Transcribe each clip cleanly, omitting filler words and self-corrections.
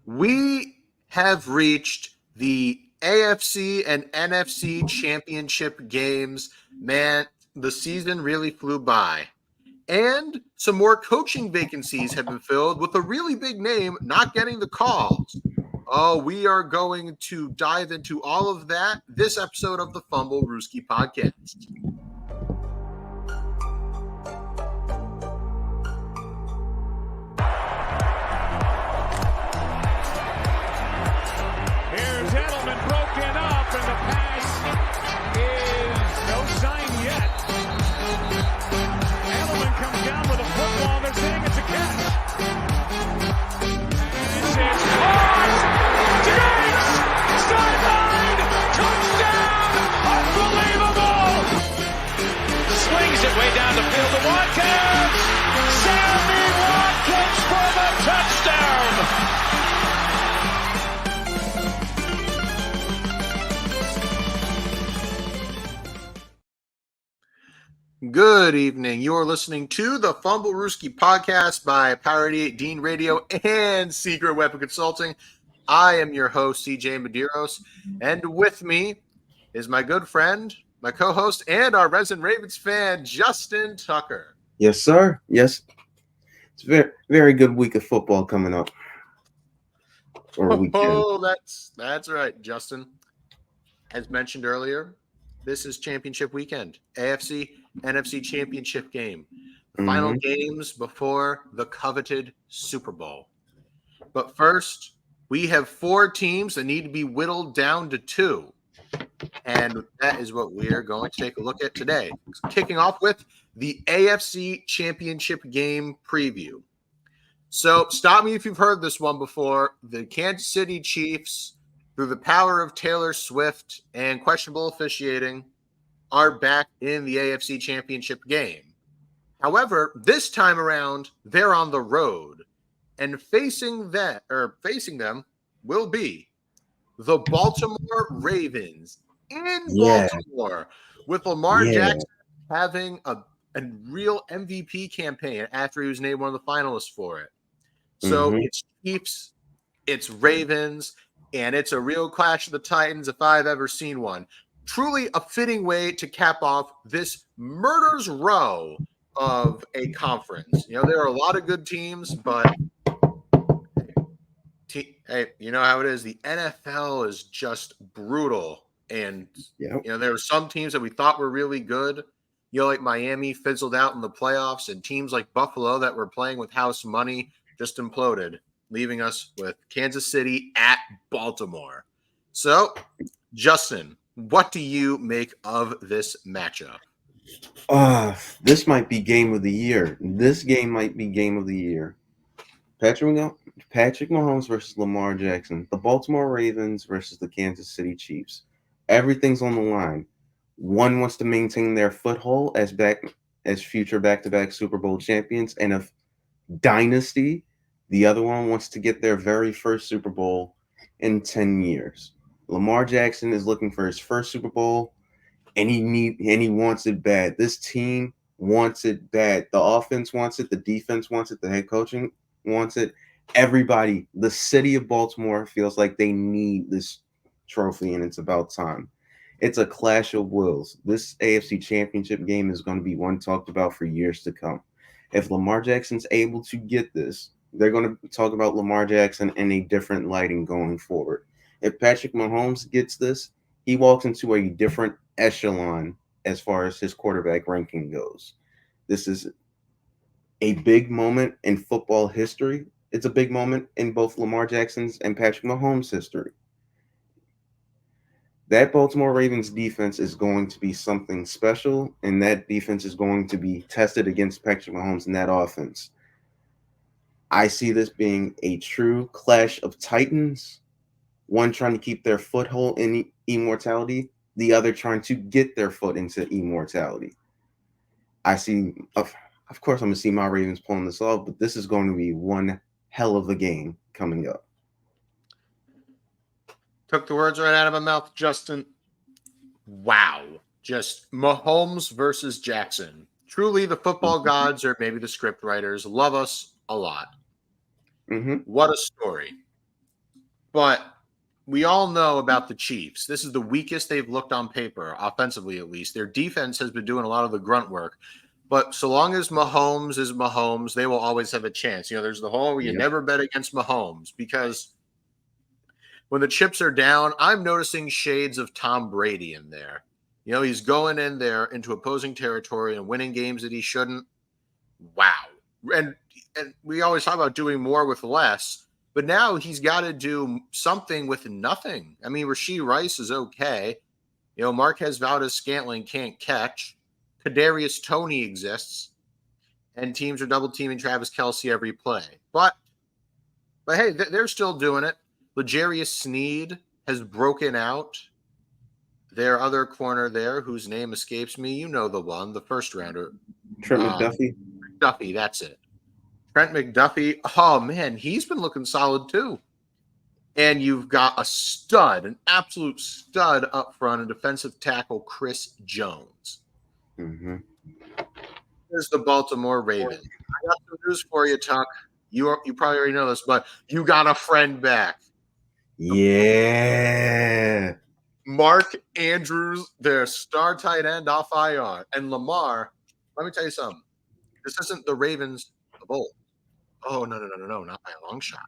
We have reached the AFC and NFC championship games. Man, the season really flew by. And some more coaching vacancies have been filled with a really big name not getting the calls. Oh, we are going to dive into all of that this episode of the Fumblerooski podcast. Broken up, and the pass is no sign yet. Edelman comes down with a football. They're saying it's a catch. It's caught. Diggs, sideline, touchdown, unbelievable. Swings it way down the field to Watkins. Sammy Watkins for the touchdown. Good evening. You are listening to the Fumblerooski podcast by Power 88 Dean Radio and Secret Weapon Consulting. I am your host, CJ Medeiros, and with me is my good friend, my co-host, and our resident Ravens fan, Justin Tucker. Yes, sir. Yes. It's a very, very good week of football coming up. Or weekend. Oh, that's right, Justin. As mentioned earlier, this is championship weekend. AFC, NFC championship game. Final games before the coveted Super Bowl. But first, we have 4 teams that need to be whittled down to 2. And that is what we are going to take a look at today. Kicking off with the AFC championship game preview. So stop me if you've heard this one before. The Kansas City Chiefs, through the power of Taylor Swift and questionable officiating, are back in the AFC championship game. However, this time around, they're on the road, and facing them will be the Baltimore Ravens in Baltimore, with Lamar Jackson having a real MVP campaign after he was named one of the finalists for it. So it's Chiefs, it's Ravens, and it's a real clash of the Titans if I've ever seen one. Truly a fitting way to cap off this murder's row of a conference. You know, there are a lot of good teams, but hey, you know how it is. The NFL is just brutal. And, you know, there were some teams that we thought were really good. You know, like Miami fizzled out in the playoffs, and teams like Buffalo that were playing with house money just imploded, leaving us with Kansas City at Baltimore. So, Justin, what do you make of this matchup? This might be game of the year. This game might be game of the year. Patrick Mahomes versus Lamar Jackson. The Baltimore Ravens versus the Kansas City Chiefs. Everything's on the line. One wants to maintain their foothold as future back-to-back Super Bowl champions and a dynasty. The other one wants to get their very first Super Bowl in 10 years. Lamar Jackson is looking for his first Super Bowl, and he wants it bad. This team wants it bad. The offense wants it. The defense wants it. The head coaching wants it. Everybody, the city of Baltimore feels like they need this trophy, and it's about time. It's a clash of wills. This AFC championship game is going to be one talked about for years to come. If Lamar Jackson's able to get this, they're going to talk about Lamar Jackson in a different lighting going forward. If Patrick Mahomes gets this, he walks into a different echelon as far as his quarterback ranking goes. This is a big moment in football history. It's a big moment in both Lamar Jackson's and Patrick Mahomes' history. That Baltimore Ravens defense is going to be something special, and that defense is going to be tested against Patrick Mahomes and that offense. I see this being a true clash of titans, one trying to keep their foothold in immortality, the other trying to get their foot into immortality. I see, of course, I'm going to see my Ravens pulling this off, but this is going to be one hell of a game coming up. Took the words right out of my mouth, Justin. Wow. Just Mahomes versus Jackson. Truly, the football gods, or maybe the script writers, love us a lot. What a story. But we all know about the Chiefs. This is the weakest they've looked on paper, offensively at least. Their defense has been doing a lot of the grunt work. But so long as Mahomes is Mahomes, they will always have a chance. There's the whole you never bet against Mahomes because when the chips are down, I'm noticing shades of Tom Brady in there. He's going in there into opposing territory and winning games that he shouldn't. Wow. And we always talk about doing more with less, but now he's got to do something with nothing. I mean, Rashee Rice is okay. Marquez Valdez-Scantling can't catch. Kadarius Toney exists, and teams are double teaming Travis Kelce every play. But hey, they're still doing it. L'Jarius Sneed has broken out. Their other corner there, whose name escapes me, you know the one, the first rounder. Trent McDuffie. McDuffie, that's it. Trent McDuffie. Oh man, he's been looking solid too. And you've got a stud, an absolute stud up front, a defensive tackle, Chris Jones. Mm-hmm. Here's the Baltimore Ravens. I got some news for you, Tuck. You probably already know this, but you got a friend back. Yeah. Mark Andrews, their star tight end off IR. And Lamar, let me tell you something. This isn't the Ravens of old. Oh, no, not by a long shot.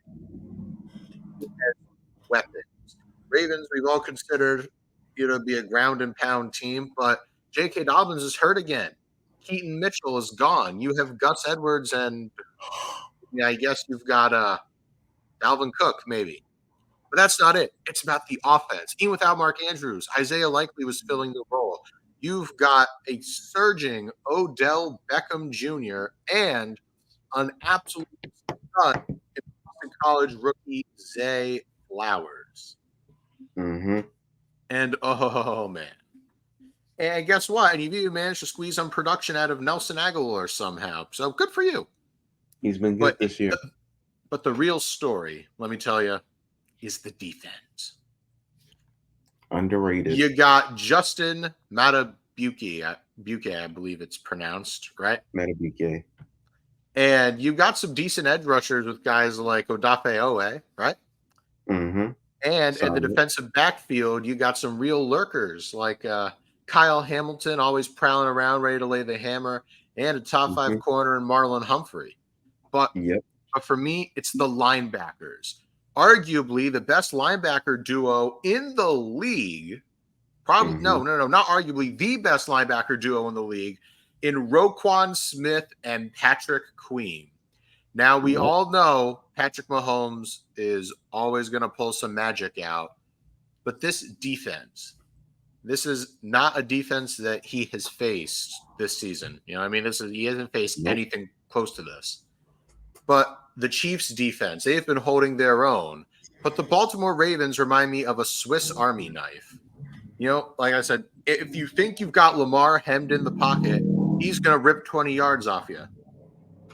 Weapons. Ravens, we've all considered, to be a ground and pound team, but J.K. Dobbins is hurt again. Keaton Mitchell is gone. You have Gus Edwards and I guess you've got Dalvin Cook, maybe. But that's not it. It's about the offense. Even without Mark Andrews, Isaiah Likely was filling the role. You've got a surging Odell Beckham Jr. and an absolute stud in Boston College rookie Zay Flowers. Mm-hmm. And oh man. And guess what? And you've even managed to squeeze some production out of Nelson Aguilar somehow. So good for you. He's been good this year. But the real story, let me tell you, is the defense. Underrated. You got Justin Madubuike, I believe it's pronounced, right? Madubuike. And you got some decent edge rushers with guys like Odafe Owe, right? Mm-hmm. And in the defensive backfield, you got some real lurkers like Kyle Hamilton, always prowling around, ready to lay the hammer, and a top five corner in Marlon Humphrey. But for me, it's the linebackers. Arguably the best linebacker duo in the league. Probably no, not arguably the best linebacker duo in the league in Roquan Smith and Patrick Queen. Now we all know Patrick Mahomes is always going to pull some magic out, but this defense, this is not a defense that he has faced this season. He hasn't faced anything close to this. But the Chiefs defense, they've been holding their own. But the Baltimore Ravens remind me of a Swiss Army knife. Like I said, if you think you've got Lamar hemmed in the pocket, he's going to rip 20 yards off you.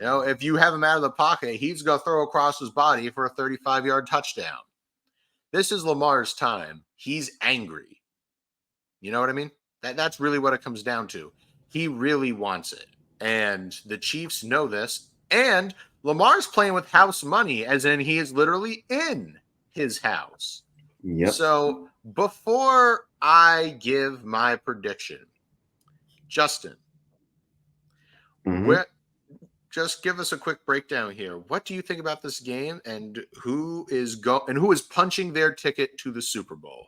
If you have him out of the pocket, he's going to throw across his body for a 35-yard touchdown. This is Lamar's time. He's angry. You know what I mean? That's really what it comes down to. He really wants it. And the Chiefs know this. And Lamar's playing with house money, as in he is literally in his house. Yep. So before I give my prediction, Justin, just give us a quick breakdown here. What do you think about this game, and who is punching their ticket to the Super Bowl?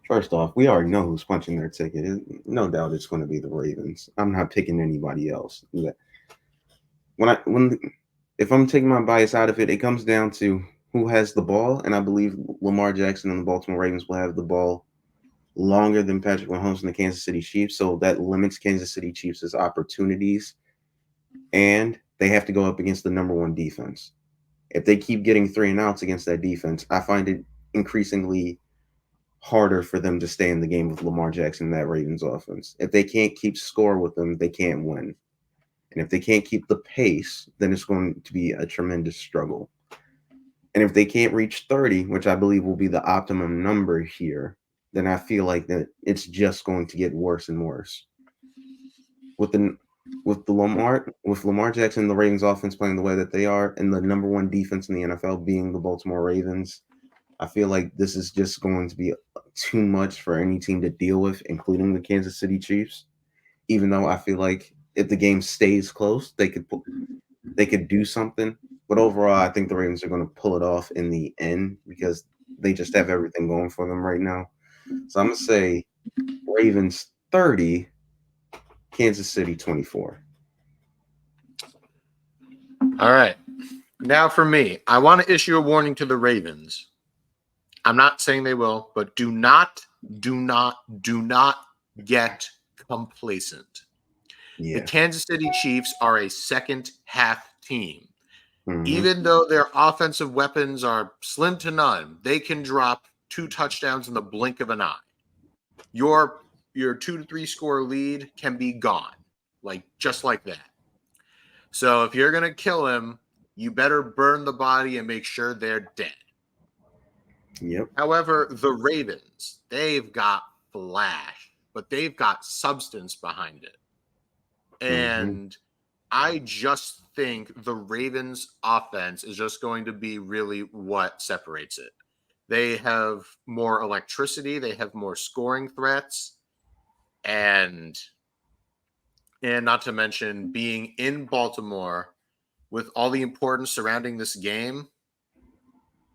First off, we already know who's punching their ticket. No doubt it's going to be the Ravens. I'm not picking anybody else. If I'm taking my bias out of it, it comes down to who has the ball, and I believe Lamar Jackson and the Baltimore Ravens will have the ball longer than Patrick Mahomes and the Kansas City Chiefs, so that limits Kansas City Chiefs' opportunities, and they have to go up against the number one defense. If they keep getting 3 and outs against that defense, I find it increasingly harder for them to stay in the game with Lamar Jackson and that Ravens offense. If they can't keep score with them, they can't win. And if they can't keep the pace, then it's going to be a tremendous struggle. And if they can't reach 30, which I believe will be the optimum number here, then I feel like that it's just going to get worse and worse. With the with Lamar Jackson, the Ravens offense playing the way that they are, and the number one defense in the NFL being the Baltimore Ravens, I feel like this is just going to be too much for any team to deal with, including the Kansas City Chiefs. Even though I feel like if the game stays close, they could do something. But overall, I think the Ravens are going to pull it off in the end because they just have everything going for them right now. So I'm going to say Ravens 30, Kansas City 24. All right. Now for me, I want to issue a warning to the Ravens. I'm not saying they will, but do not get complacent. Yeah. The Kansas City Chiefs are a second half team. Mm-hmm. Even though their offensive weapons are slim to none, they can drop 2 touchdowns in the blink of an eye. Your 2 to 3 score lead can be gone, just like that. So if you're going to kill him, you better burn the body and make sure they're dead. Yep. However, the Ravens, they've got flash, but they've got substance behind it. And I just think the Ravens offense is just going to be really what separates it. They have more electricity. They have more scoring threats. And not to mention being in Baltimore with all the importance surrounding this game,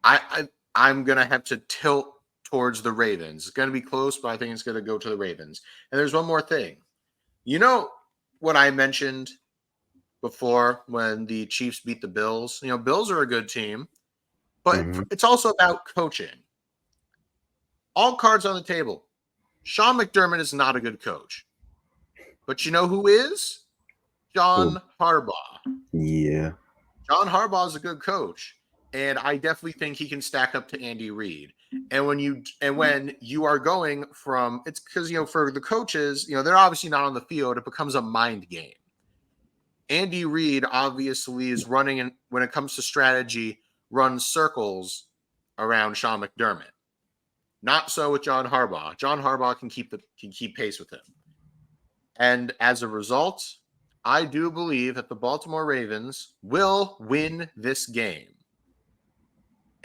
I'm going to have to tilt towards the Ravens. It's going to be close, but I think it's going to go to the Ravens. And there's one more thing. You know what I mentioned before when the Chiefs beat the Bills? Bills are a good team, but it's also about coaching. All cards on the table. Sean McDermott is not a good coach. But you know who is? John Harbaugh. Yeah. John Harbaugh is a good coach. And I definitely think he can stack up to Andy Reid. And when you are going from, it's because, for the coaches, they're obviously not on the field. It becomes a mind game. Andy Reid obviously is running, and when it comes to strategy, runs circles around Sean McDermott. Not so with John Harbaugh. John Harbaugh can keep pace with him. And as a result, I do believe that the Baltimore Ravens will win this game.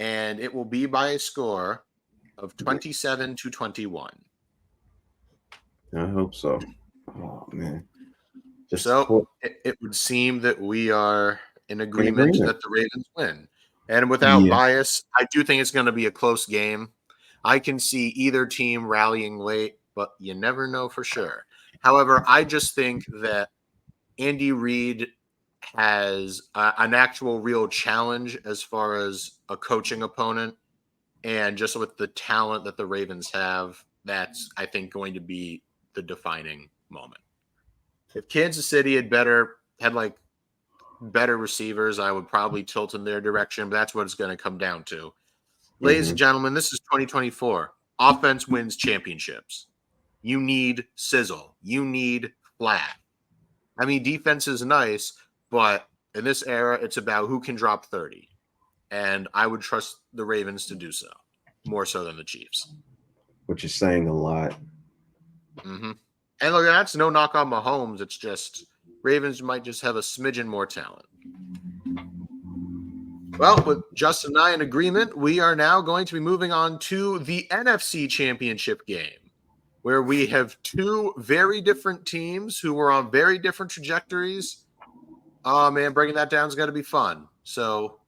And it will be by a score of 27-21. I hope so. Oh, man. It would seem that we are in agreement that the Ravens win. And without bias, I do think it's going to be a close game. I can see either team rallying late, but you never know for sure. However, I just think that Andy Reid has an actual real challenge as far as a coaching opponent, and just with the talent that the Ravens have, that's, I think, going to be the defining moment. If Kansas City had better receivers, I would probably tilt in their direction, but that's what it's going to come down to. Ladies and gentlemen, this is 2024. Offense wins championships. You need sizzle. You need flash. I mean, defense is nice, but in this era, it's about who can drop 30. And I would trust the Ravens to do so, more so than the Chiefs. Which is saying a lot. Mm-hmm. And look, that's no knock on Mahomes. It's just Ravens might just have a smidgen more talent. Well, with Justin and I in agreement, we are now going to be moving on to the NFC Championship game, where we have 2 very different teams who were on very different trajectories. Oh, man, breaking that down is going to be fun. So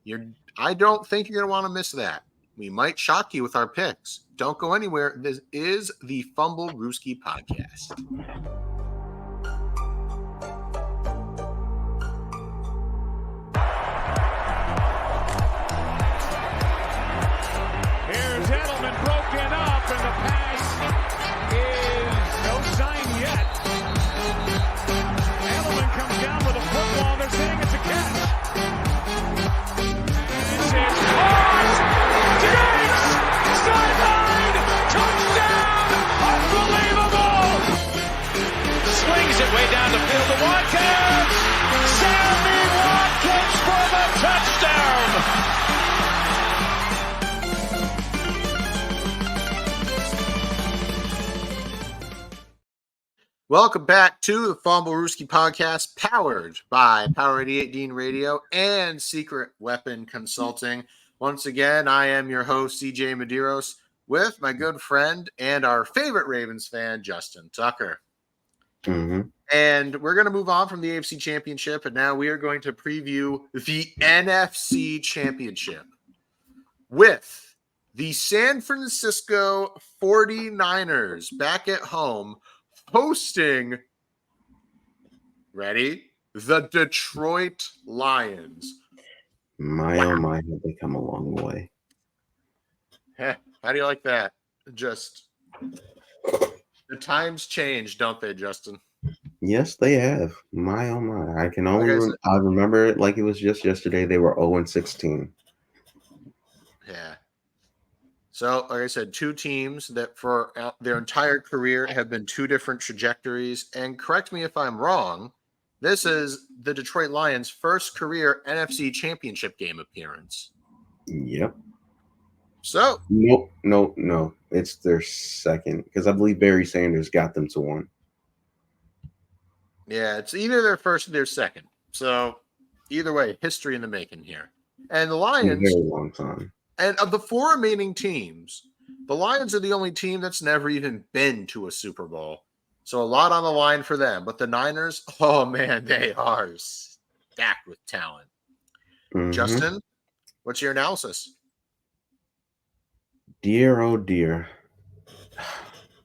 I don't think you're going to want to miss that. We might shock you with our picks. Don't go anywhere. This is the Fumblerooski podcast. Here's Edelman broken up, and the pass is no sign yet. Edelman comes down with a football. They're saying it's a catch. This is caught. Diggs! Sideline! Touchdown! Unbelievable! Welcome back to the Fumblerooski podcast, powered by Power 88 Dean Radio and Secret Weapon Consulting. Once again, I am your host, CJ Medeiros, with my good friend and our favorite Ravens fan, Justin Tucker. Mm-hmm. And we're going to move on from the AFC Championship, and now we are going to preview the NFC Championship with the San Francisco 49ers back at home hosting, ready, the Detroit Lions. Oh my, have they come a long way. How do you like that? Just the times change, don't they, Justin? Yes, they have. Oh my. I can only I remember it like it was just yesterday. They were 0-16. Yeah. So, like I said, two teams that for their entire career have been two different trajectories. And correct me if I'm wrong, this is the Detroit Lions' first career NFC Championship game appearance. Yep. So, No. It's their second, because I believe Barry Sanders got them to one. Yeah, it's either their first or their second. So, either way, history in the making here. And the Lions, a very long time. And of the four remaining teams, the Lions are the only team that's never even been to a Super Bowl. So a lot on the line for them. But the Niners, oh man, they are stacked with talent. Mm-hmm. Justin, what's your analysis? Dear, oh dear.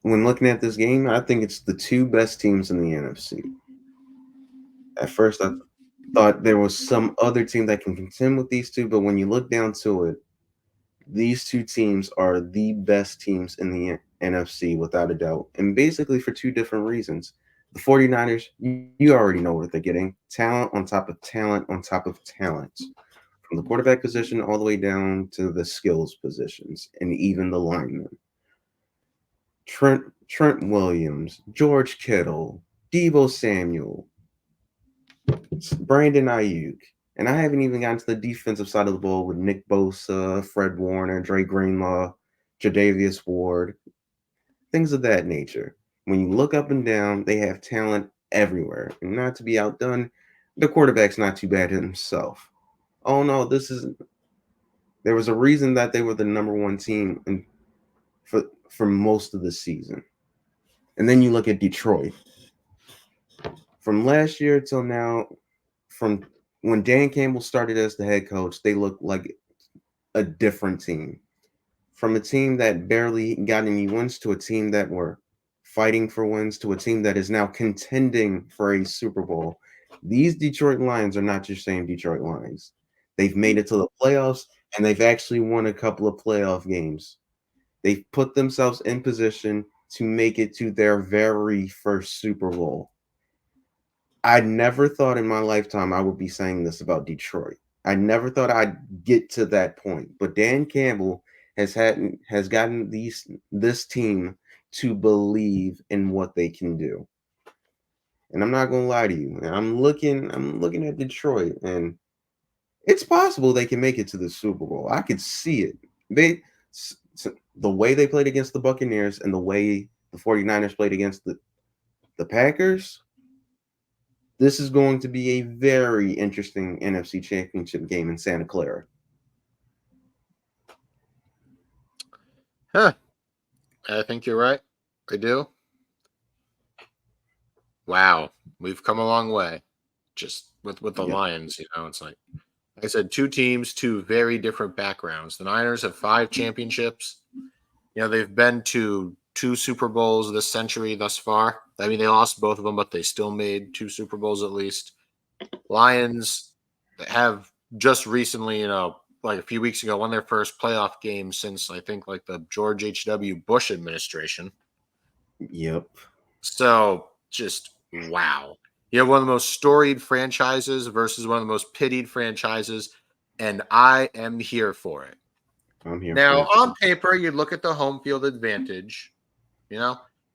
When looking at this game, I think it's the two best teams in the NFC. At first, I thought there was some other team that can contend with these two, but when you look down to it, these two teams are the best teams in the NFC without a doubt, and basically for two different reasons. The 49ers, you already know what they're getting. Talent on top of talent on top of talent. From the quarterback position all the way down to the skills positions and even the linemen. Trent Williams, George Kittle, Deebo Samuel, Brandon Ayuk. And I haven't even gotten to the defensive side of the ball with Nick Bosa, Fred Warner, Dre Greenlaw, Jadavius Ward, things of that nature. When you look up and down, they have talent everywhere. And not to be outdone, the quarterback's not too bad himself. Oh no, there was a reason that they were the number one team for most of the season. And then you look at Detroit. From last year till now, from when Dan Campbell started as the head coach, they looked like a different team. From a team that barely got any wins to a team that were fighting for wins to a team that is now contending for a Super Bowl. These Detroit Lions are not your same Detroit Lions. They've made it to the playoffs, and they've actually won a couple of playoff games. They've put themselves in position to make it to their very first Super Bowl. I never thought in my lifetime I would be saying this about Detroit. I never thought I'd get to that point. But Dan Campbell has gotten this team to believe in what they can do. And I'm not gonna lie to you. I'm looking at Detroit, and it's possible they can make it to the Super Bowl. I could see it. The way they played against the Buccaneers and the way the 49ers played against the Packers. This is going to be a very interesting NFC Championship game in Santa Clara. I think you're right. I do. Wow. We've come a long way just with the Lions. It's like I said, two teams, two very different backgrounds. The Niners have 5 championships. They've been to 2 Super Bowls this century thus far. I mean, they lost both of them, but they still made 2 Super Bowls at least. Lions have just recently, like a few weeks ago, won their first playoff game since I think like the George H.W. Bush administration. Yep. So just wow. You have one of the most storied franchises versus one of the most pitied franchises, and I am here for it. I'm here. Now, on paper, you'd look at the home field advantage.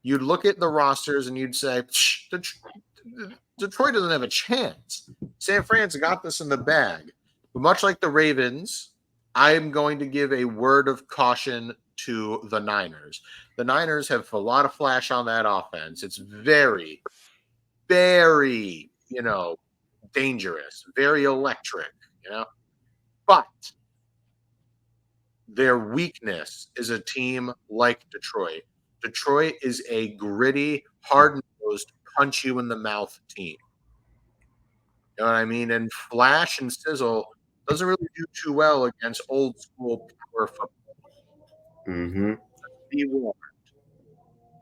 You'd look at the rosters and you'd say, Detroit doesn't have a chance. San Fran's got this in the bag. But much like the Ravens, I am going to give a word of caution to the Niners. The Niners have a lot of flash on that offense. It's very, very, dangerous, very electric, But their weakness is a team like Detroit. Detroit is a gritty, hard-nosed, punch-you-in-the-mouth team. You know what I mean? And flash and sizzle doesn't really do too well against old-school power football. Mm-hmm. Be warned.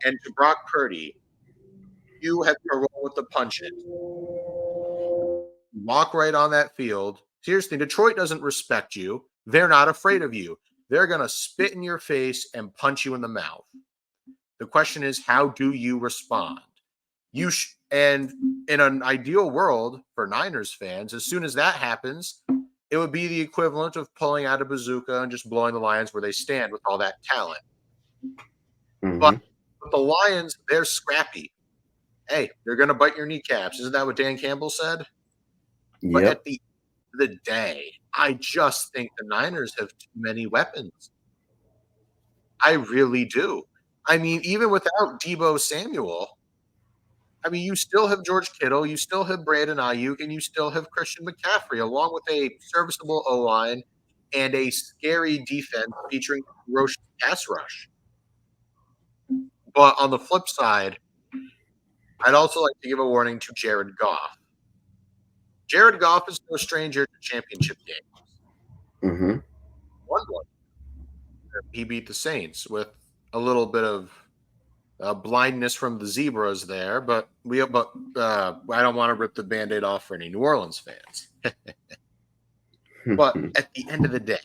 And to Brock Purdy, you have to roll with the punches. Walk right on that field. Seriously, Detroit doesn't respect you. They're not afraid of you. They're going to spit in your face and punch you in the mouth. The question is, how do you respond? And in an ideal world for Niners fans, as soon as that happens, it would be the equivalent of pulling out a bazooka and just blowing the Lions where they stand with all that talent. Mm-hmm. But the Lions, they're scrappy. Hey, they're going to bite your kneecaps. Isn't that what Dan Campbell said? Yep. But at the end of the day, I just think the Niners have too many weapons. I really do. I mean, even without Deebo Samuel, I mean, you still have George Kittle, you still have Brandon Ayuk, and you still have Christian McCaffrey, along with a serviceable O-line and a scary defense featuring ferocious pass rush. But on the flip side, I'd also like to give a warning to Jared Goff. Jared Goff is no stranger to championship games. Mm-hmm. Won one. He beat the Saints with a little bit of blindness from the Zebras there, but I don't want to rip the Band-Aid off for any New Orleans fans. But at the end of the day,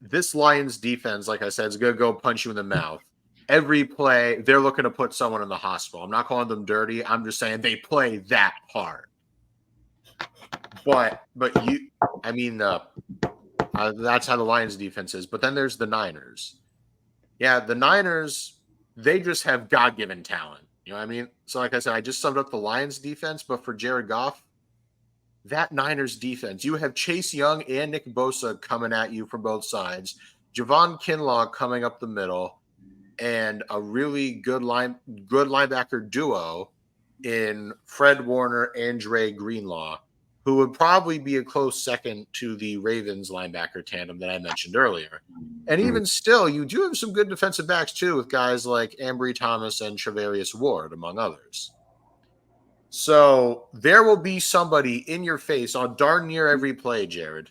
this Lions defense, like I said, is going to go punch you in the mouth. Every play, they're looking to put someone in the hospital. I'm not calling them dirty. I'm just saying they play that hard. But that's how the Lions defense is. But then there's the Niners. Yeah, the Niners, they just have God-given talent. You know what I mean? So like I said, I just summed up the Lions defense, but for Jared Goff, that Niners defense, you have Chase Young and Nick Bosa coming at you from both sides, Javon Kinlaw coming up the middle, and a really good linebacker duo in Fred Warner and Dre Greenlaw, who would probably be a close second to the Ravens linebacker tandem that I mentioned earlier. And even still, you do have some good defensive backs too, with guys like Ambry Thomas and Travarius Ward, among others. So there will be somebody in your face on darn near every play, Jared.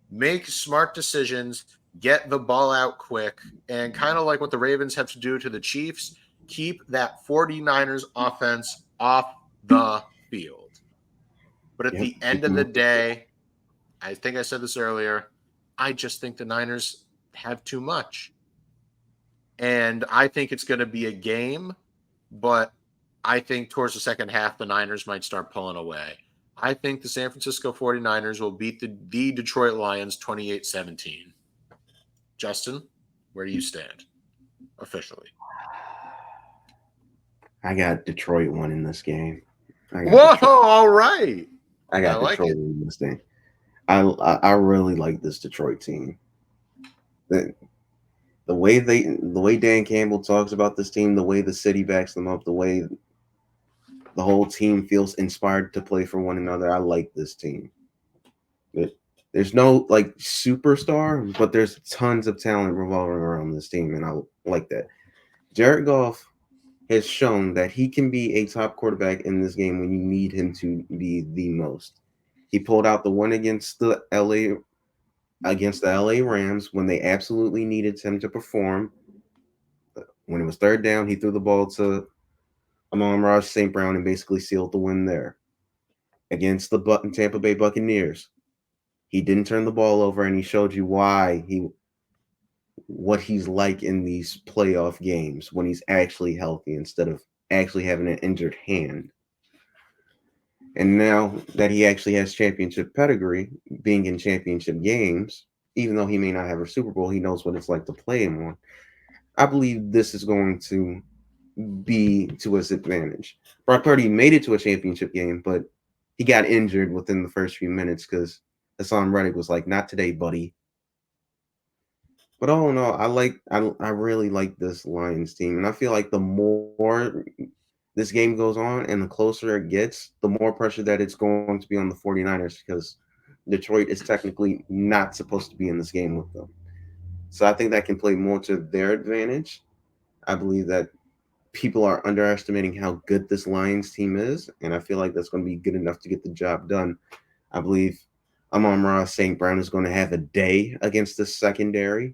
Make smart decisions, get the ball out quick, and kind of like what the Ravens have to do to the Chiefs, keep that 49ers offense off the field. But at the end of the day, I think I said this earlier, I just think the Niners have too much. And I think it's going to be a game, but I think towards the second half, the Niners might start pulling away. I think the San Francisco 49ers will beat the Detroit Lions 28-17. Justin, where do you stand officially? I got Detroit winning this game. All right. I got Detroit winning this thing. I really like this Detroit team. The way Dan Campbell talks about this team, the way the city backs them up, the way the whole team feels inspired to play for one another. I like this team. There's no superstar, but there's tons of talent revolving around this team, and I like that. Jared Goff has shown that he can be a top quarterback in this game when you need him to be the most. He pulled out the one against the LA Rams when they absolutely needed him to perform. When it was third down, he threw the ball to Amon-Ra St. Brown and basically sealed the win there. Against the Tampa Bay Buccaneers, he didn't turn the ball over, and he showed you what he's like in these playoff games when he's actually healthy instead of actually having an injured hand. And now that he actually has championship pedigree, being in championship games, even though he may not have a Super Bowl, he knows what it's like to play him on. I believe this is going to be to his advantage. Brock Purdy made it to a championship game, but he got injured within the first few minutes because Hassan Reddick was like, "Not today, buddy." But all in all, I really like this Lions team, and I feel like the more this game goes on and the closer it gets, the more pressure that it's going to be on the 49ers because Detroit is technically not supposed to be in this game with them. So I think that can play more to their advantage. I believe that people are underestimating how good this Lions team is, and I feel like that's going to be good enough to get the job done. I believe Amon-Ra St. Brown is going to have a day against the secondary,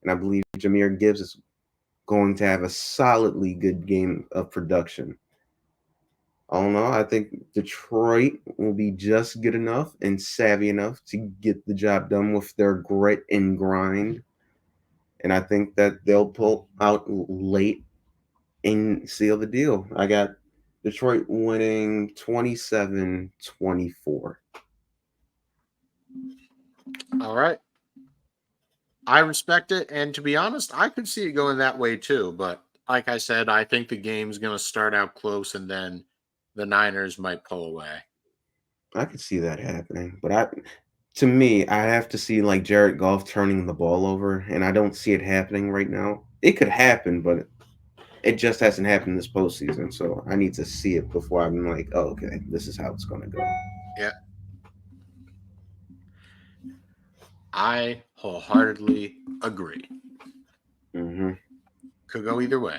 and I believe Jahmyr Gibbs is going to have a solidly good game of production. I don't know. I think Detroit will be just good enough and savvy enough to get the job done with their grit and grind. And I think that they'll pull out late and seal the deal. I got Detroit winning 27-24. All right. I respect it. And to be honest, I could see it going that way too. But like I said, I think the game's going to start out close and then the Niners might pull away. I could see that happening. But to me, I have to see like Jared Goff turning the ball over, and I don't see it happening right now. It could happen, but it just hasn't happened this postseason. So I need to see it before I'm like, oh, okay, this is how it's going to go. Yeah. I wholeheartedly agree. Mm-hmm. Could go either way.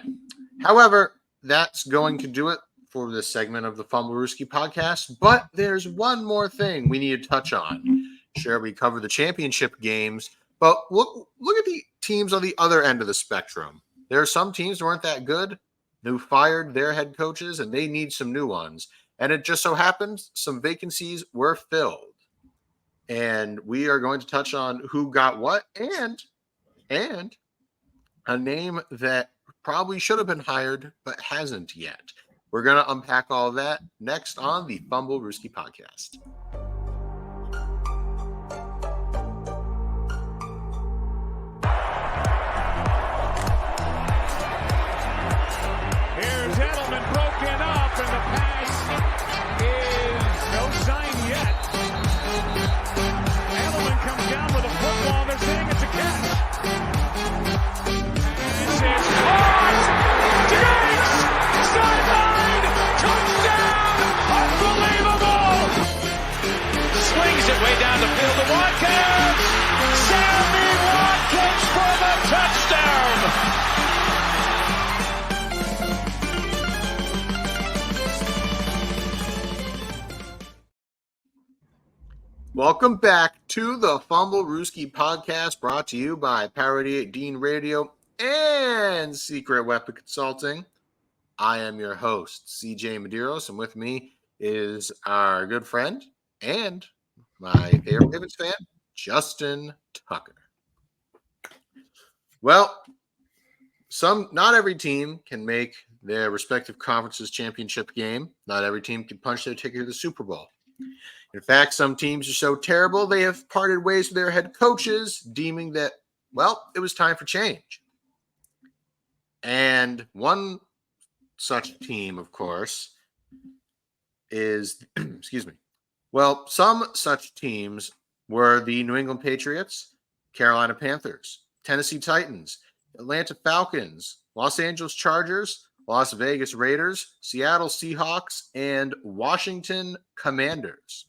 However, that's going to do it for this segment of the Fumblerooski podcast. But there's one more thing we need to touch on. Sure, we cover the championship games, but look at the teams on the other end of the spectrum. There are some teams who weren't that good, who fired their head coaches, and they need some new ones. And it just so happens some vacancies were filled. And we are going to touch on who got what and a name that probably should have been hired but hasn't yet. We're going to unpack all of that next on the Fumblerooski podcast. Here's Edelman broken up, and the pass is no sign yet. Edelman comes down with a football. They're saying it's a catch. It says caught. Diggs! Sideline! Touchdown! Unbelievable! Swings it way down the field to Watkins. Sammy Watkins for the touchdown. Welcome back to the Fumblerooski podcast, brought to you by Parody 8 Dean Radio and Secret Weapon Consulting. I am your host, CJ Medeiros, and with me is our good friend and my favorite Ravens fan, Justin Tucker. Well, not every team can make their respective conference's championship game. Not every team can punch their ticket to the Super Bowl. In fact, some teams are so terrible they have parted ways with their head coaches, deeming that, well, it was time for change. And one such team, of course, is, some such teams were the New England Patriots, Carolina Panthers, Tennessee Titans, Atlanta Falcons, Los Angeles Chargers, Las Vegas Raiders, Seattle Seahawks, and Washington Commanders.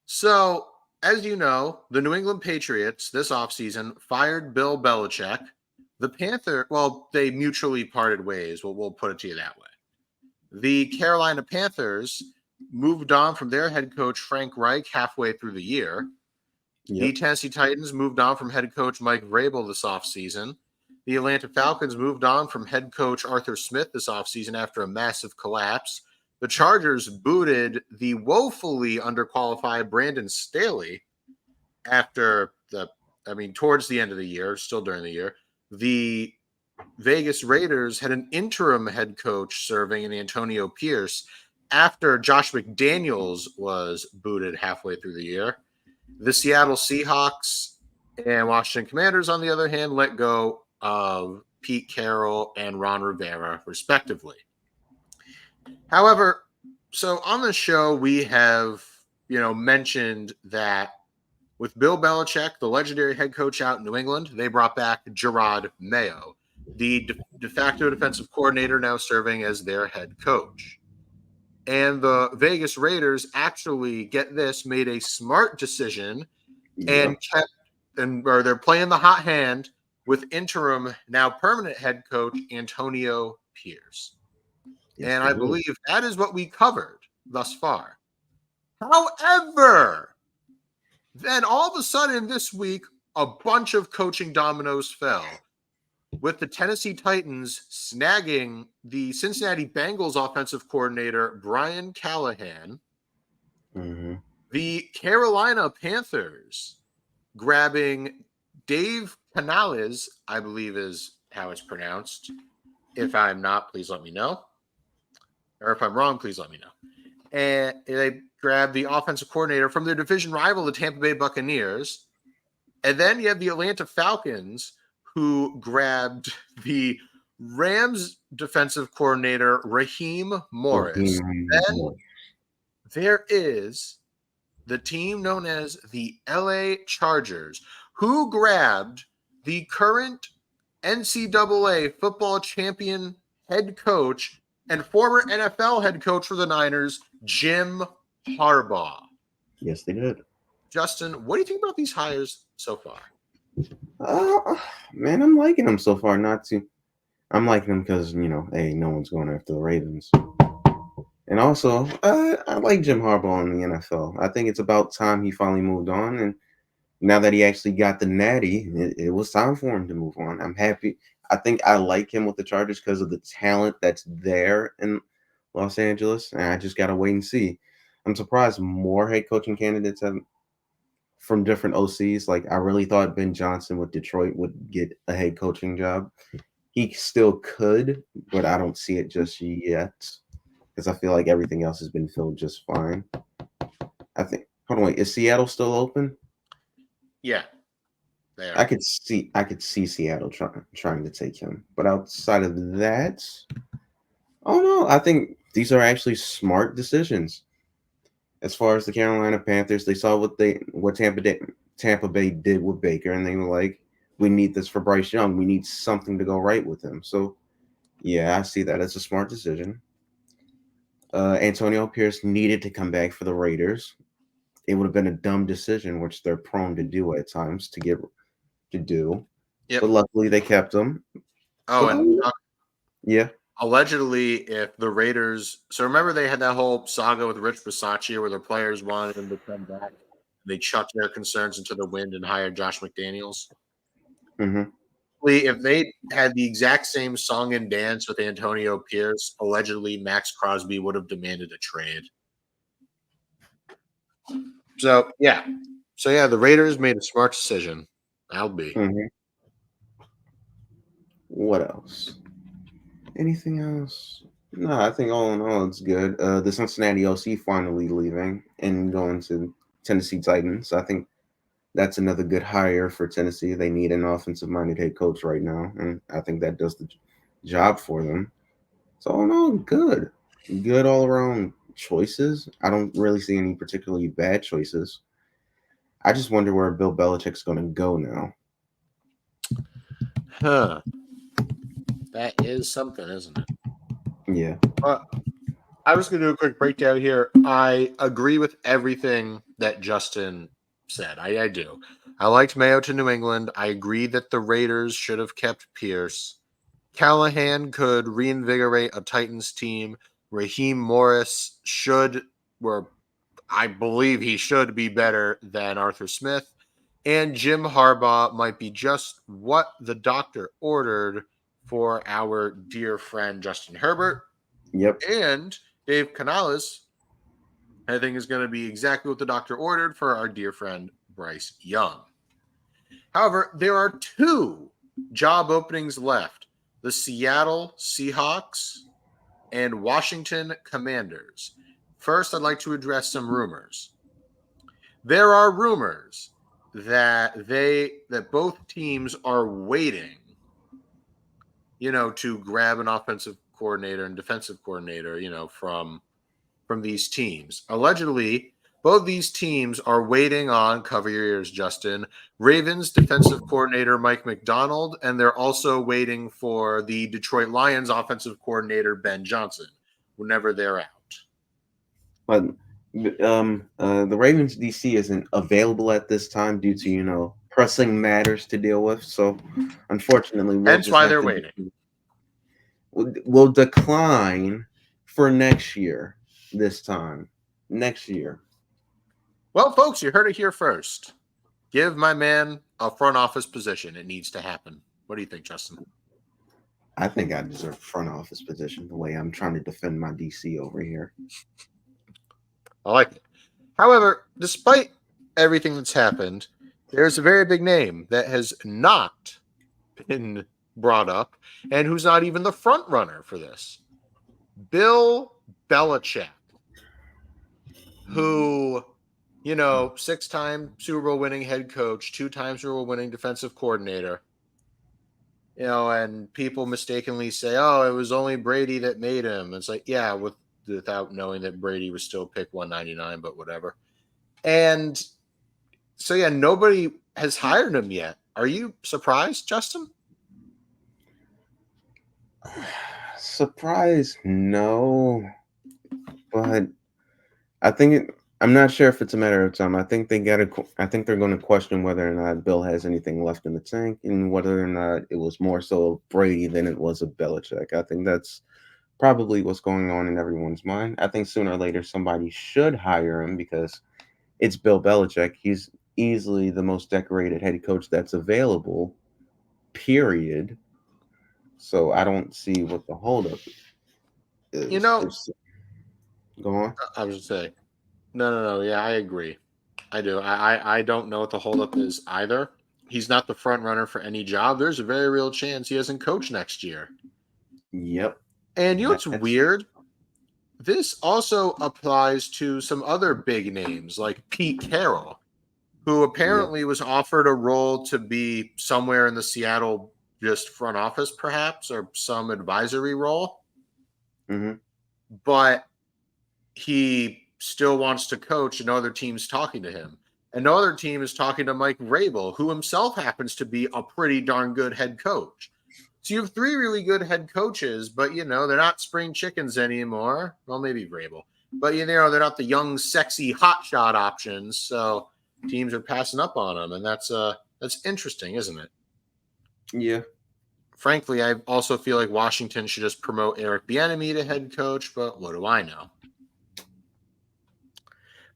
So, as you know, the New England Patriots this offseason fired Bill Belichick. They mutually parted ways. We'll put it to you that way. The Carolina Panthers moved on from their head coach, Frank Reich, halfway through the year. Yep. The Tennessee Titans moved on from head coach Mike Vrabel this offseason. The Atlanta Falcons moved on from head coach Arthur Smith this offseason after a massive collapse. The Chargers booted the woefully underqualified Brandon Staley towards the end of the year, still during the year. The Vegas Raiders had an interim head coach serving in Antonio Pierce after Josh McDaniels was booted halfway through the year. The Seattle Seahawks and Washington Commanders, on the other hand, let go of Pete Carroll and Ron Rivera, respectively. However, so on the show, we have, mentioned that With Bill Belichick, the legendary head coach out in New England, they brought back Gerard Mayo, the de facto defensive coordinator, now serving as their head coach. And the Vegas Raiders actually, get this, made a smart decision and they're playing the hot hand with interim, now permanent head coach Antonio Pierce. Yes, And I believe that is what we covered thus far. However, then all of a sudden this week, a bunch of coaching dominoes fell, with the Tennessee Titans snagging the Cincinnati Bengals offensive coordinator, Brian Callahan. The Carolina Panthers grabbing Dave Canales, I believe is how it's pronounced. If I'm not, please let me know. Or if I'm wrong, please let me know. And they grabbed the offensive coordinator from their division rival, the Tampa Bay Buccaneers. And then you have the Atlanta Falcons, who grabbed the Rams defensive coordinator, Raheem Morris. Then there is the team known as the LA Chargers, who grabbed the current NCAA football champion head coach and former NFL head coach for the Niners, Jim Harbaugh. Yes, they did. Justin, what do you think about these hires so far? Man, I'm liking them so far. I'm liking them because, hey, no one's going after the Ravens. And also, I like Jim Harbaugh in the NFL. I think it's about time he finally moved on. And now that he actually got the natty, it was time for him to move on. I'm happy. I think I like him with the Chargers because of the talent that's there in Los Angeles. And I just got to wait and see. I'm surprised more head coaching candidates from different OCs. Like, I really thought Ben Johnson with Detroit would get a head coaching job. He still could, but I don't see it just yet because I feel like everything else has been filled just fine. Hold on, wait, is Seattle still open? Yeah, they are. I could see Seattle trying to take him, but outside of that, oh no, I think these are actually smart decisions. As far as the Carolina Panthers, they saw what Tampa Bay did with Baker, and they were like, we need this for Bryce Young. We need something to go right with him. So, yeah, I see that as a smart decision. Antonio Pierce needed to come back for the Raiders. It would have been a dumb decision, which they're prone to do at times to do. Yep. But luckily they kept him. Yeah. Allegedly, if the Raiders, so remember they had that whole saga with Rich Bisaccia where the players wanted him to come back. They chucked their concerns into the wind and hired Josh McDaniels. Mm-hmm. If they had the exact same song and dance with Antonio Pierce, allegedly Max Crosby would have demanded a trade. So the Raiders made a smart decision. I'll be. Mm-hmm. What else? Anything else? No, I think all in all it's good. The Cincinnati OC finally leaving and going to Tennessee Titans. I think that's another good hire for Tennessee. They need an offensive-minded head coach right now, and I think that does the job for them. So all in all, good all-around choices. I don't really see any particularly bad choices. I just wonder where Bill Belichick's going to go now. Huh. That is something, isn't it? Yeah. I was going to do a quick breakdown here. I agree with everything that Justin said. I do. I liked Mayo to New England. I agree that the Raiders should have kept Pierce. Callahan could reinvigorate a Titans team. Raheem Morris I believe he should be better than Arthur Smith. And Jim Harbaugh might be just what the doctor ordered for our dear friend Justin Herbert. Yep. And Dave Canales, I think, is going to be exactly what the doctor ordered for our dear friend Bryce Young. However, there are 2 job openings left: the Seattle Seahawks and Washington Commanders. First, I'd like to address some rumors. There are rumors that both teams are waiting, to grab an offensive coordinator and defensive coordinator, from these teams. Allegedly, Both these teams are waiting on, cover your ears, Justin, Ravens defensive coordinator Mike McDonald, and they're also waiting for the Detroit Lions offensive coordinator Ben Johnson whenever they're out. But the Ravens DC isn't available at this time due to pressing matters to deal with. So unfortunately, Hence why they're waiting. We'll decline for next year. This time next year. Well, folks, you heard it here first. Give my man a front office position. It needs to happen. What do you think, Justin? I think I deserve a front office position the way I'm trying to defend my DC over here. I like it. However, despite everything that's happened, there's a very big name that has not been brought up and who's not even the front runner for this. Bill Belichick, who, 6-time Super Bowl winning head coach, 2-time Super Bowl winning defensive coordinator, and people mistakenly say, oh, it was only Brady that made him. It's like, yeah, without knowing that Brady was still pick 199, but whatever. And so, yeah, nobody has hired him yet. Are you surprised, Justin? Surprise, no. But I'm not sure if it's a matter of time. I think they're going to question whether or not Bill has anything left in the tank and whether or not it was more so of Brady than it was of Belichick. I think that's probably what's going on in everyone's mind. I think sooner or later somebody should hire him because it's Bill Belichick. He's easily the most decorated head coach that's available, period. So I don't see what the holdup is. Go on. I was just saying. No. Yeah, I agree. I do. I don't know what the holdup is either. He's not the front runner for any job. There's a very real chance he doesn't coach next year. Yep. And what's weird? This also applies to some other big names like Pete Carroll, who apparently was offered a role to be somewhere in the Seattle just front office, perhaps, or some advisory role. Mm-hmm. But he still wants to coach, and no other team's talking to him. And no other team is talking to Mike Vrabel, who himself happens to be a pretty darn good head coach. So you have 3 really good head coaches, but, they're not spring chickens anymore. Well, maybe Vrabel. But, they're not the young, sexy, hotshot options. So teams are passing up on them, and that's interesting, isn't it? Yeah. Frankly, I also feel like Washington should just promote Eric Bieniemy to head coach, but what do I know?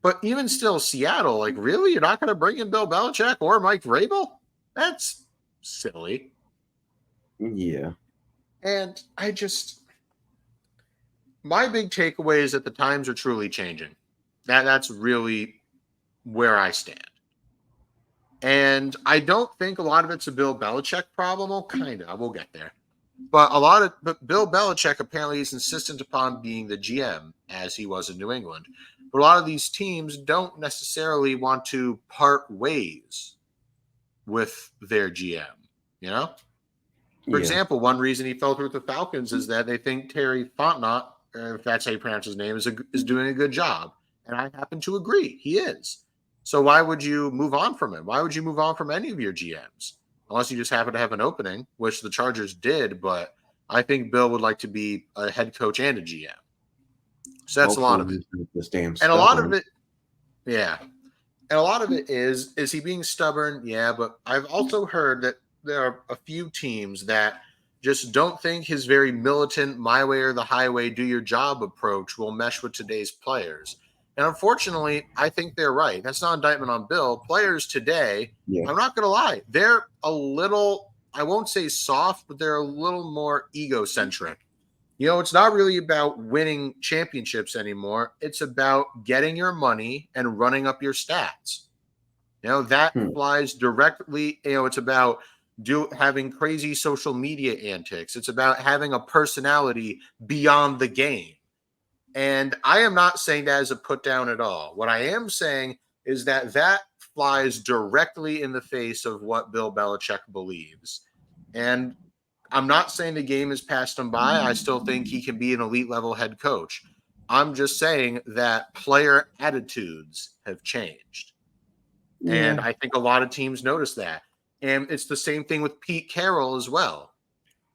But even still, Seattle, really? You're not going to bring in Bill Belichick or Mike Vrabel? That's silly. Yeah. And my big takeaway is that the times are truly changing. That's really where I stand. And I don't think a lot of it's a Bill Belichick problem. Well, kind of. We'll get there. But Bill Belichick apparently is insistent upon being the GM, as he was in New England. But a lot of these teams don't necessarily want to part ways with their GM, For example, one reason he fell through with the Falcons is that they think Terry Fontenot, if that's how you pronounce his name, is doing a good job. And I happen to agree. He is. So why would you move on from him? Why would you move on from any of your GMs? Unless you just happen to have an opening, which the Chargers did. But I think Bill would like to be a head coach and a GM. So that's a lot of it. And a lot of it, yeah. And a lot of it is he being stubborn? Yeah, but I've also heard that there are a few teams that just don't think his very militant, my way or the highway, do your job approach will mesh with today's players. And unfortunately, I think they're right. That's not an indictment on Bill. Players today, I'm not going to lie, they're a little, I won't say soft, but they're a little more egocentric. It's not really about winning championships anymore. It's about getting your money and running up your stats. That flies directly. It's about having crazy social media antics. It's about having a personality beyond the game. And I am not saying that as a put down at all. What I am saying is that flies directly in the face of what Bill Belichick believes. And I'm not saying the game has passed him by. I still think he can be an elite level head coach. I'm just saying that player attitudes have changed. And Yeah, I think a lot of teams notice that. And it's the same thing with Pete Carroll as well.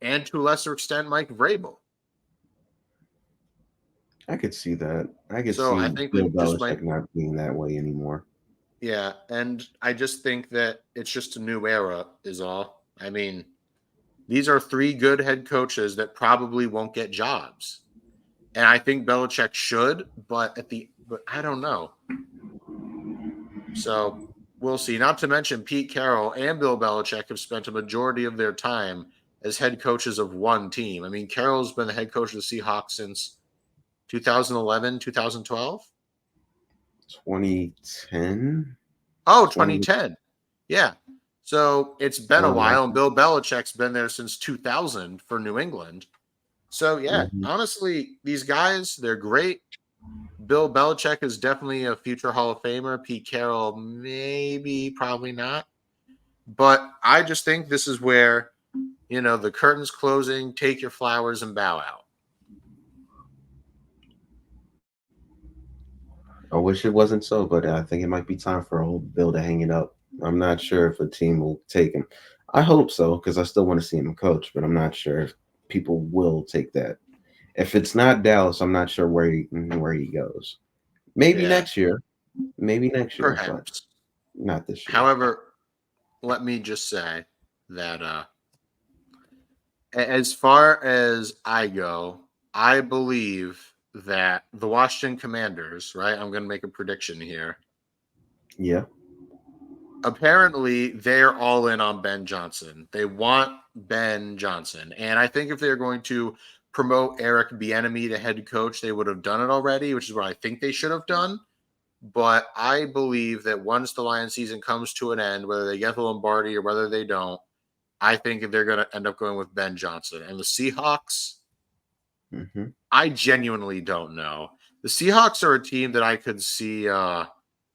And to a lesser extent, Mike Vrabel. I could see that. I could So I see think Bill we just might, Belichick not being that way anymore. yeah. And I just think that it's just a new era, is all. I mean, these are three good head coaches that probably won't get jobs. And I think Belichick should, but I don't know. So we'll see. Not to mention Pete Carroll and Bill Belichick have spent a majority of their time as head coaches of one team. I mean, Carroll's been the head coach of the Seahawks since 2011, 2012. 2010, Oh, 20, 2010. Yeah. So it's been a sounds like while, and Bill Belichick's been there since 2000 for New England. So, yeah, mhm. honestly, these guys, they're great. Bill Belichick is definitely a future Hall of Famer. Pete Carroll, maybe, probably not. But I just think this is where, the curtain's closing, take your flowers and bow out. I wish it wasn't so, but I think it might be time for old Bill to hang it up. I'm not sure if a team will take him. I hope so because I still want to see him coach, but I'm not sure if people will take that. If it's not Dallas, I'm not sure where he goes. Maybe Yeah, next year. Maybe next year, but perhaps. not this year. However, let me just say that as far as I go, I believe that the Washington Commanders, right? I'm going to make a prediction here. Yeah. Apparently, they're all in on Ben Johnson. They want Ben Johnson. And I think if they're going to promote Eric Bieniemy to head coach, they would have done it already, which is what I think they should have done. But I believe that once the Lions season comes to an end, whether they get the Lombardi or whether they don't, I think they're going to end up going with Ben Johnson. And the Seahawks, Hmm. I genuinely don't know. The Seahawks are a team that I could see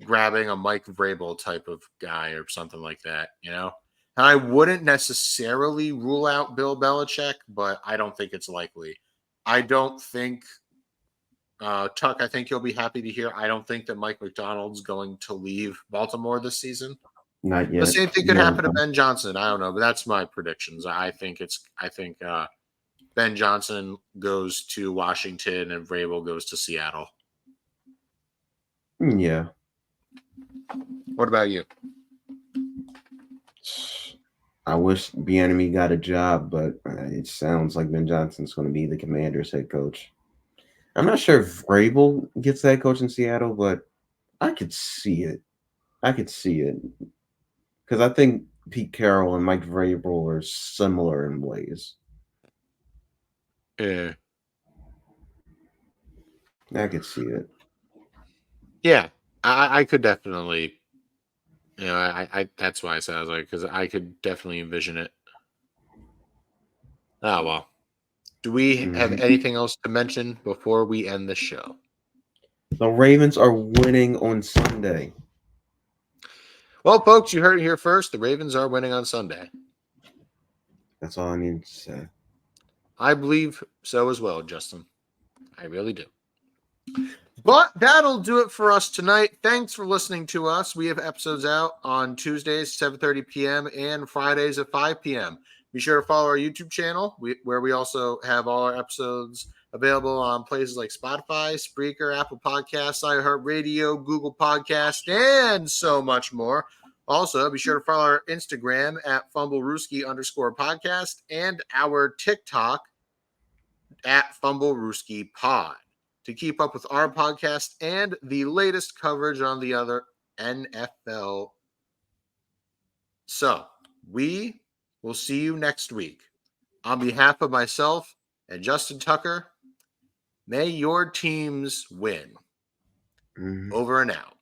grabbing a Mike Vrabel type of guy or something like that, And I wouldn't necessarily rule out Bill Belichick, but I don't think it's likely. I don't think Tuck, I think you'll be happy to hear. I don't think that Mike McDonald's going to leave Baltimore this season. Not The yet. same thing could No, happen to Ben Johnson. I don't know, but that's my predictions. I think Ben Johnson goes to Washington and Vrabel goes to Seattle. yeah. What about you? I wish Bieniemy got a job, but it sounds like Ben Johnson's going to be the Commanders' head coach. I'm not sure if Vrabel gets that coach in Seattle, but I could see it. I could see it because I think Pete Carroll and Mike Vrabel are similar in ways. Yeah. I could see it. Yeah, I could definitely, I that's why I said I was like, because I could definitely envision it. Oh, well. Do we have Mhm. anything else to mention before we end the show? The Ravens are winning on Sunday. Well, folks, you heard it here first. The Ravens are winning on Sunday. That's all I need to say. I believe so as well, Justin. I really do. But that'll do it for us tonight. Thanks for listening to us. We have episodes out on Tuesdays, 7:30 p.m. and Fridays at 5 p.m. Be sure to follow our YouTube channel, where we also have all our episodes available on places like Spotify, Spreaker, Apple Podcasts, iHeartRadio, Google Podcasts, and so much more. Also, be sure to follow our Instagram at Fumblerooski_podcast and our TikTok at Fumblerooski_pod to keep up with our podcast and the latest coverage on the other NFL. So we will see you next week. On behalf of myself and Justin Tucker, may your teams win. Mhm. Over and out.